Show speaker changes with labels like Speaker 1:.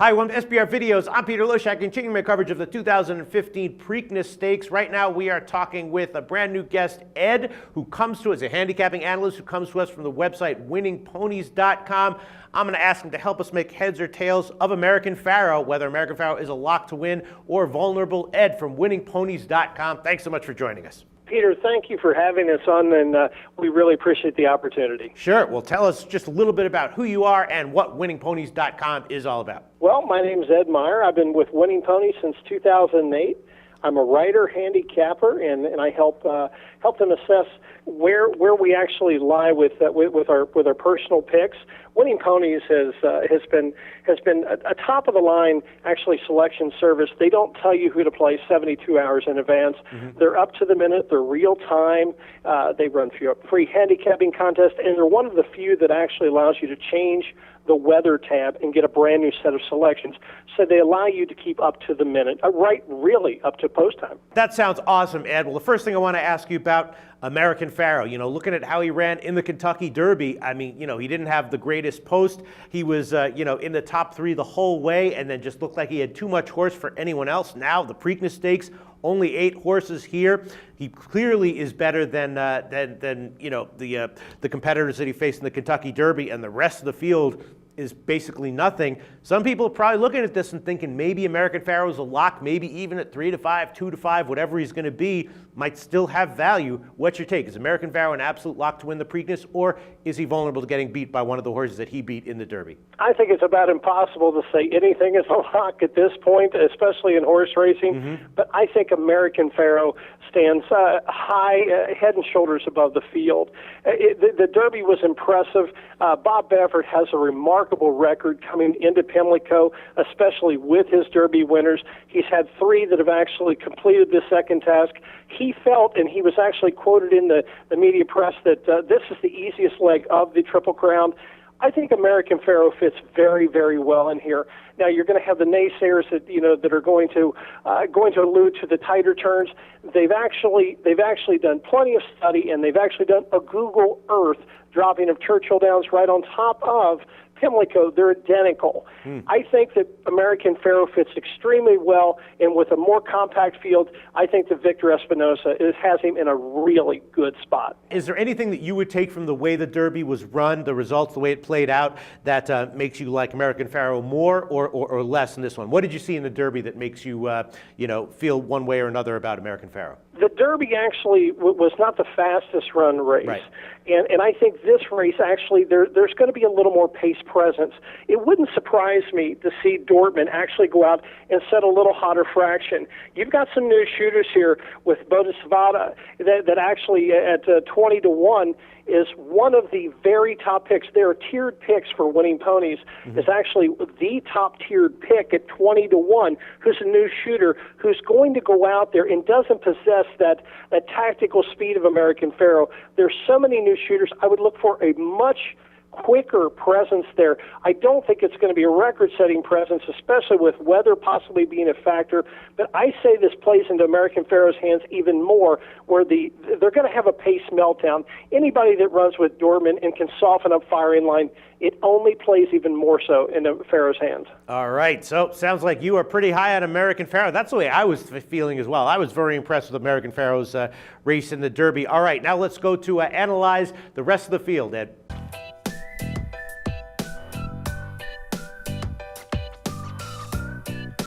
Speaker 1: Hi, welcome to SBR Videos. I'm Peter Loshak, continuing my coverage of the 2015 Preakness Stakes. Right now we are talking with a brand new guest, Ed, who comes to us, a handicapping analyst who comes to us from the website winningponies.com. I'm going to ask him to help us make heads or tails of American Pharoah, whether American Pharoah is a lock to win or vulnerable. Ed from winningponies.com. Thanks so much for joining us.
Speaker 2: Peter, thank you for having us on, and we really appreciate the opportunity.
Speaker 1: Sure. Well, tell us just a little bit about who you are and what winningponies.com is all about.
Speaker 2: Well, my name's Ed Meyer. I've been with Winning Ponies since 2008. I'm a writer, handicapper, and I help them assess where we actually lie with our personal picks. Winning Ponies has been a top of the line actually selection service. They don't tell you who to play 72 hours in advance. Mm-hmm. They're up to the minute. They're real time. They run free handicapping contests, and they're one of the few that actually allows you to change the weather tab and get a brand new set of selections. So they allow you to keep up to the minute, right, really up to post time.
Speaker 1: That sounds awesome, Ed. Well, the first thing I want to ask you about American Pharoah, looking at how he ran in the Kentucky Derby, I mean, he didn't have the greatest post. He was, in the top three the whole way, and then just looked like he had too much horse for anyone else. Now, the Preakness Stakes, only 8 horses here. He clearly is better than the competitors that he faced in the Kentucky Derby, and the rest of the field is basically nothing. Some people are probably looking at this and thinking maybe American Pharoah is a lock, maybe even at 3 to 5, 2 to 5, whatever he's going to be, might still have value. What's your take? Is American Pharoah an absolute lock to win the Preakness, or is he vulnerable to getting beat by one of the horses that he beat in the Derby?
Speaker 2: I think it's about impossible to say anything is a lock at this point, especially in horse racing. Mm-hmm. But I think American Pharoah stands high, head and shoulders above the field. The Derby was impressive. Bob Baffert has a remarkable record coming into Pimlico, especially with his Derby winners. He's had 3 that have actually completed the second task. He felt, and he was actually quoted in the media press, that this is the easiest leg of the Triple Crown. I think American Pharoah fits very, very well in here. Now you're going to have the naysayers that are going to allude to the tighter turns. They've actually done plenty of study, and they've actually done a Google Earth dropping of Churchill Downs right on top of Pimlico. They're identical. I think that American Pharoah fits extremely well, and with a more compact field, I think that Victor Espinosa has him in a really good spot.
Speaker 1: Is there anything that you would take from the way the Derby was run, the results, the way it played out, that makes you like American Pharoah more or less in this one? What did you see in the Derby that makes you feel one way or another about American Pharoah?
Speaker 2: The Derby actually was not the fastest run race.
Speaker 1: Right.
Speaker 2: And I think this race actually, there's going to be a little more pace presence. It wouldn't surprise me to see Dortmund actually go out and set a little hotter fraction. You've got some new shooters here with Bodhisvata that actually at 20 to 1 is one of the very top picks. There are tiered picks for Winning Ponies. Mm-hmm. Is actually the top tiered pick at 20 to 1, who's a new shooter, who's going to go out there and doesn't possess that tactical speed of American Pharoah. There's so many new shooters. I would look for a much quicker presence there. I don't think it's going to be a record-setting presence, especially with weather possibly being a factor. But I say this plays into American Pharoah's hands even more, where they're going to have a pace meltdown. Anybody that runs with Dortmund and can soften up firing line, it only plays even more so in Pharoah's hands.
Speaker 1: All right. So sounds like you are pretty high on American Pharoah. That's the way I was feeling as well. I was very impressed with American Pharoah's race in the Derby. All right. Now let's go to analyze the rest of the field, Ed.